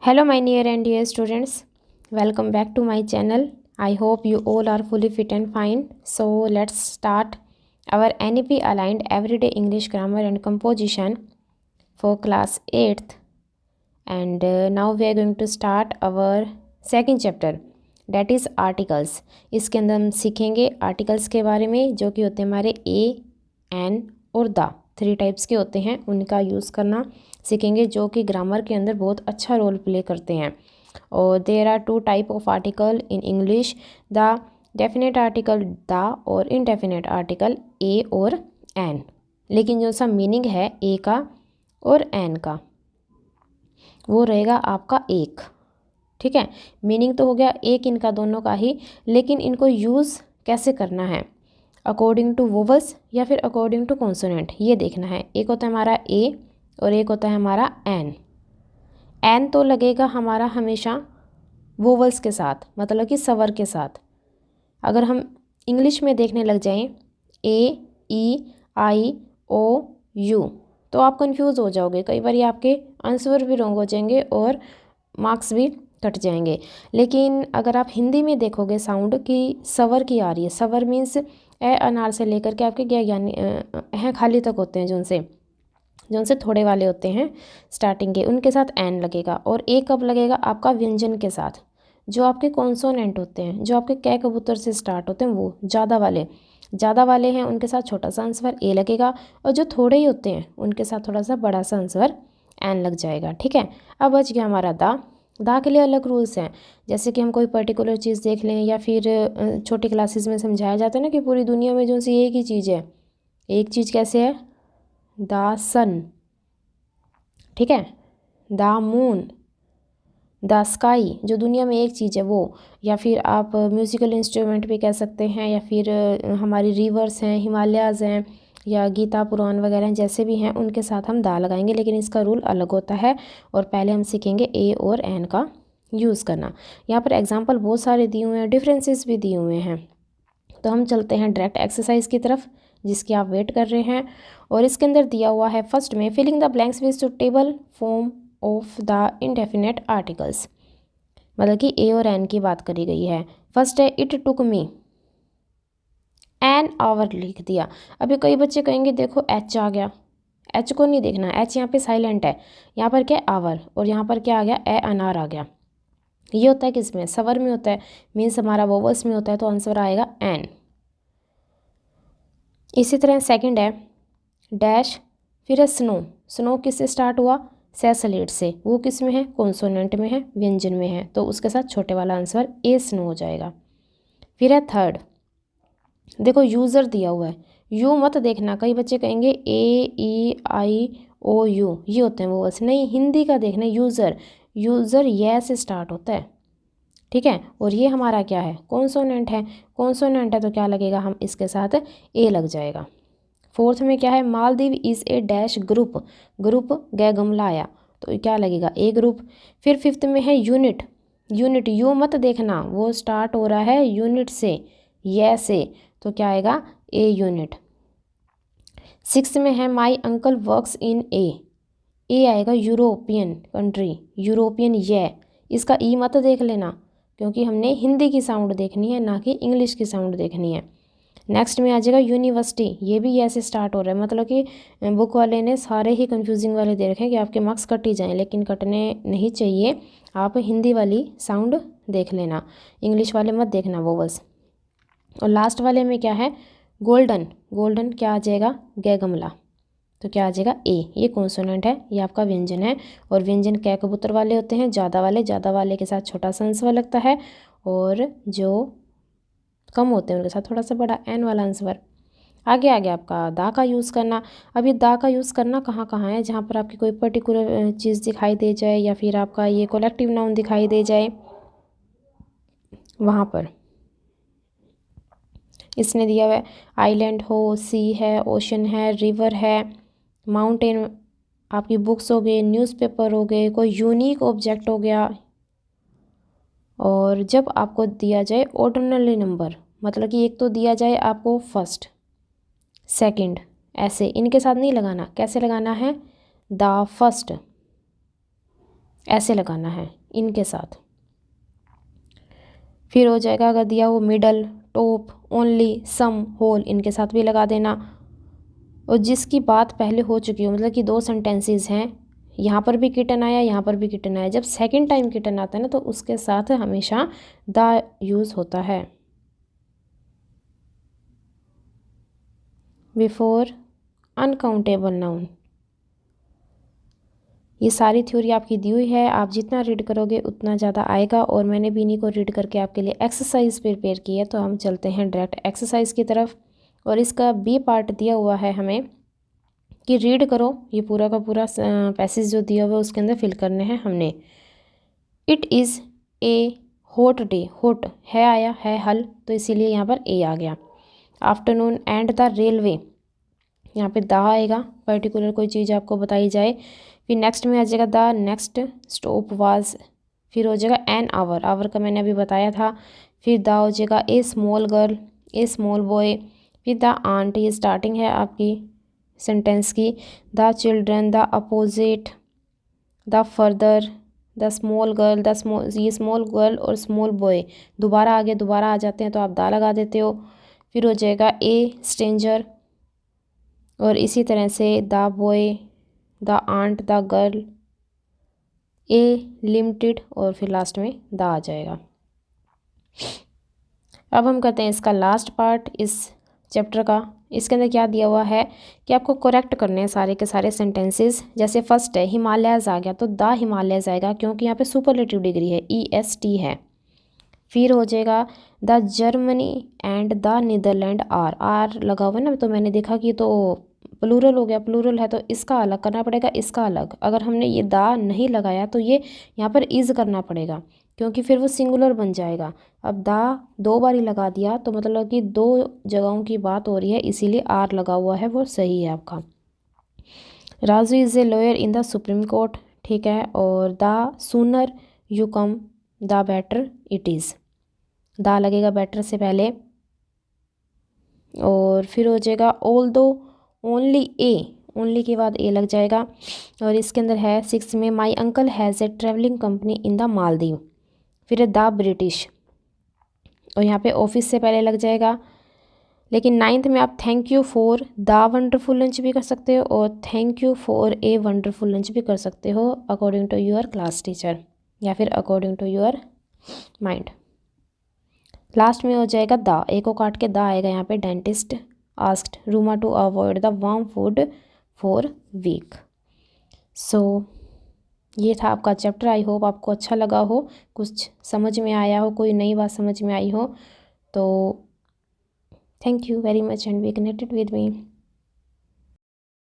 Hello my near and dear students, welcome back to my channel. I hope you all are fully fit and fine. So let's start our NEP aligned everyday English grammar and composition for class 8th. And now we are going to start our second chapter, that is articles. इसके अंदर हम सीखेंगे articles के बारे में, जो कि होते हैं हमारे ए, एन और द, 3 टाइप्स के होते हैं। उनका यूज़ करना सीखेंगे, जो कि ग्रामर के अंदर बहुत अच्छा रोल प्ले करते हैं। और there are 2 type of article in English, the definite article the और इनडेफिनेट आर्टिकल ए और एन। लेकिन जो सा मीनिंग है ए का और एन का, वो रहेगा आपका एक। ठीक है, मीनिंग तो हो गया एक इनका दोनों का ही, लेकिन इनको यूज़ कैसे करना है, अकॉर्डिंग टू वोवल्स या फिर अकॉर्डिंग टू कॉन्सोनेंट, ये देखना है। एक होता है हमारा ए और एक होता है हमारा एन। एन तो लगेगा हमारा हमेशा वोवल्स के साथ, मतलब कि स्वर के साथ। अगर हम इंग्लिश में देखने लग जाएं ए, ई, आई, ओ, यू, तो आप कंफ्यूज हो जाओगे। कई बार आपके आंसर भी रॉन्ग हो जाएंगे और मार्क्स भी कट जाएंगे। लेकिन अगर आप हिंदी में देखोगे साउंड की स्वर की आ रही है, स्वर मीन्स ए अनार से लेकर के आपके यानी हैं खाली तक होते हैं, जो उनसे थोड़े वाले होते हैं स्टार्टिंग के, उनके साथ एन लगेगा। और ए कब लगेगा आपका व्यंजन के साथ, जो आपके कॉन्सोनेंट होते हैं, जो आपके कै कबूतर से स्टार्ट होते हैं, वो ज़्यादा वाले हैं, उनके साथ छोटा सा आंसर ए लगेगा। और जो थोड़े ही होते हैं उनके साथ थोड़ा सा बड़ा सा आंसर एन लग जाएगा। ठीक है, अब बच गया हमारा दा के लिए अलग रूल्स हैं। जैसे कि हम कोई पर्टिकुलर चीज़ देख लें, या फिर छोटी क्लासेस में समझाया जाता है ना कि पूरी दुनिया में जो सी एक ही चीज़ है। एक चीज़ कैसे है, द सन, ठीक है, द मून, द स्काई, जो दुनिया में एक चीज़ है वो। या फिर आप म्यूज़िकल इंस्ट्रूमेंट भी कह सकते हैं, या फिर हमारी रिवर्स हैं, हिमालयाज़ हैं, या गीता पुराण वगैरह जैसे भी हैं, उनके साथ हम दा लगाएंगे। लेकिन इसका रूल अलग होता है। और पहले हम सीखेंगे ए और एन का यूज़ करना। यहाँ पर एग्जांपल बहुत सारे दिए हुए हैं, डिफरेंसेस भी दिए हुए हैं। तो हम चलते हैं डायरेक्ट एक्सरसाइज की तरफ, जिसकी आप वेट कर रहे हैं। और इसके अंदर दिया हुआ है फर्स्ट में, filling the blanks with suitable form of the indefinite articles, मतलब कि ए और एन की बात करी गई है। फर्स्ट है it took me an hour, लिख दिया। अभी कई बच्चे कहेंगे देखो एच आ गया, एच को नहीं देखना, एच यहाँ पे साइलेंट है। यहाँ पर क्या आवर, और यहाँ पर क्या आ गया, ए अनार आ गया। ये होता है किसमें, स्वर में होता है, मीन्स हमारा वोवल्स में होता है, तो आंसर आएगा एन। इसी तरह सेकंड है डैश, फिर है स्नो। स्नो किससे स्टार्ट हुआ, सैसलेट से, वो किस में है, कॉन्सोनेंट में है, व्यंजन में है, तो उसके साथ छोटे वाला आंसर ए स्नो हो जाएगा। फिर है थर्ड, देखो यूज़र दिया हुआ है, यू मत देखना। कई बच्चे कहेंगे ए, ई, आई, ओ, यू, ये होते हैं वो, बस नहीं, हिंदी का देखना। यूज़र ये से स्टार्ट होता है, ठीक है। और ये हमारा क्या है, कॉन्सोनेंट है। कॉन्सोनेंट है तो क्या लगेगा, हम इसके साथ ए लग जाएगा। फोर्थ में क्या है, Maldives is a dash group, group गै गमला आया, तो क्या लगेगा, ए ग्रुप। फिर फिफ्थ में है यूनिट, यू मत देखना, वो स्टार्ट हो रहा है यूनिट से, ये से, तो क्या आएगा, ए यूनिट। सिक्स में है माई अंकल वर्क्स इन ए आएगा यूरोपियन कंट्री, यूरोपियन ये, इसका ई मत देख लेना, क्योंकि हमने हिंदी की साउंड देखनी है, ना कि इंग्लिश की साउंड देखनी है। नेक्स्ट में आ जाएगा यूनिवर्सिटी, ये भी ऐसे स्टार्ट हो रहा है, मतलब कि बुक वाले ने सारे ही कंफ्यूजिंग वाले दे रखे हैं कि आपके मार्क्स कट ही जाएँ, लेकिन कटने नहीं चाहिए। आप हिंदी वाली साउंड देख लेना, इंग्लिश वाले मत देखना वो बस। और लास्ट वाले में क्या है, गोल्डन, गोल्डन क्या आ जाएगा, गै गमला, तो क्या आ जाएगा ए। ये कॉन्सोनेंट है, ये आपका व्यंजन है। और व्यंजन कै कबूतर वाले होते हैं, ज़्यादा वाले के साथ छोटा सा आंसर लगता है, और जो कम होते हैं उनके साथ थोड़ा सा बड़ा एन वाला आंसर। आगे आपका दा का यूज़ करना। अब ये दा का यूज़ करना कहाँ कहाँ है, जहाँ पर आपकी कोई पर्टिकुलर चीज़ दिखाई दे जाए, या फिर आपका ये कलेक्टिव नाउन दिखाई दे जाए, वहाँ पर इसने दिया हुआ है। आइलैंड हो, सी है, ओशन है, रिवर है, माउंटेन, आपकी बुक्स हो गए, न्यूज़पेपर हो गए, कोई यूनिक ऑब्जेक्ट हो गया। और जब आपको दिया जाए ऑर्डिनरी नंबर, मतलब कि एक तो दिया जाए आपको फर्स्ट, सेकंड, ऐसे इनके साथ नहीं लगाना। कैसे लगाना है, द फर्स्ट, ऐसे लगाना है इनके साथ। फिर हो जाएगा अगर दिया हो मिडल, टॉप, ओनली, सम, होल, इनके साथ भी लगा देना। और जिसकी बात पहले हो चुकी हो, मतलब कि 2 सेंटेंसेस हैं, यहाँ पर भी किटन आया, यहाँ पर भी किटन आया, जब सेकंड टाइम किटन आता है ना तो उसके साथ हमेशा द यूज़ होता है। Before uncountable noun. ये सारी थ्योरी आपकी दी हुई है, आप जितना रीड करोगे उतना ज़्यादा आएगा। और मैंने भी इन्हीं को रीड करके आपके लिए एक्सरसाइज प्रिपेयर की है। तो हम चलते हैं डायरेक्ट एक्सरसाइज की तरफ। और इसका बी पार्ट दिया हुआ है हमें कि रीड करो, ये पूरा का पूरा पैसेज जो दिया हुआ है उसके अंदर फिल करने हैं हमने। It is a hot day, hot है आया है हल, तो इसीलिए यहाँ पर ए आ गया। आफ्टरनून एंड द रेलवे, यहाँ पे द आएगा, पर्टिकुलर कोई चीज़ आपको बताई जाए। फिर नेक्स्ट में आ जाएगा द नेक्स्ट स्टॉप वाज, फिर हो जाएगा एन आवर, आवर का मैंने अभी बताया था। फिर द हो जाएगा ए स्मॉल गर्ल, ए स्मॉल बॉय। फिर द आंट, ये स्टार्टिंग है आपकी सेंटेंस की। The children, the opposite, the further, the small girl, the small, ये स्मॉल गर्ल और स्मॉल बॉय दोबारा आगे दोबारा आ जाते हैं तो आप द लगा देते हो। फिर हो जाएगा ए स्ट्रेंजर, और इसी तरह से the boy, the ant, the girl, a limited, और फिर लास्ट में द आ जाएगा। अब हम करते हैं इसका लास्ट पार्ट इस चैप्टर का। इसके अंदर क्या दिया हुआ है कि आपको करेक्ट करने हैं सारे के सारे सेंटेंसेस। जैसे फर्स्ट है हिमालयज़ आ गया तो द हिमालयज़ आएगा, क्योंकि यहाँ पे सुपरलेटिव डिग्री है, EST है। फिर हो जाएगा the Germany and the Netherland आर लगा हुआ है ना, तो मैंने देखा कि तो प्लूरल हो गया, प्लूरल है तो इसका अलग करना पड़ेगा, इसका अलग। अगर हमने ये द नहीं लगाया तो ये यहाँ पर इज़ करना पड़ेगा, क्योंकि फिर वो सिंगुलर बन जाएगा। अब द 2 बार ही लगा दिया तो मतलब कि 2 जगहों की बात हो रही है, इसीलिए आर लगा हुआ है, वो सही है आपका। Raju is a lawyer in the supreme court, ठीक है। और the sooner you come the better it is, the लगेगा बेटर से पहले। और फिर हो जाएगा ऑल दो ओनली ए, ओनली के बाद ए लग जाएगा। और इसके अंदर है 6 में my uncle has a travelling company in the Maldives. फिर है द ब्रिटिश, और यहाँ पे ऑफिस से पहले लग जाएगा। लेकिन 9th में आप thank you for the wonderful lunch भी कर सकते हो, और thank you for a wonderful lunch भी कर सकते हो, according to your class teacher या फिर according to your mind. Last में हो जाएगा द, ए को काट के द आएगा यहाँ पे। Dentist asked Ruma to avoid the warm food for week. So ये था आपका चैप्टर। आई होप आपको अच्छा लगा हो, कुछ समझ में आया हो, कोई नई बात समझ में आई हो। तो thank you very much and be connected with me.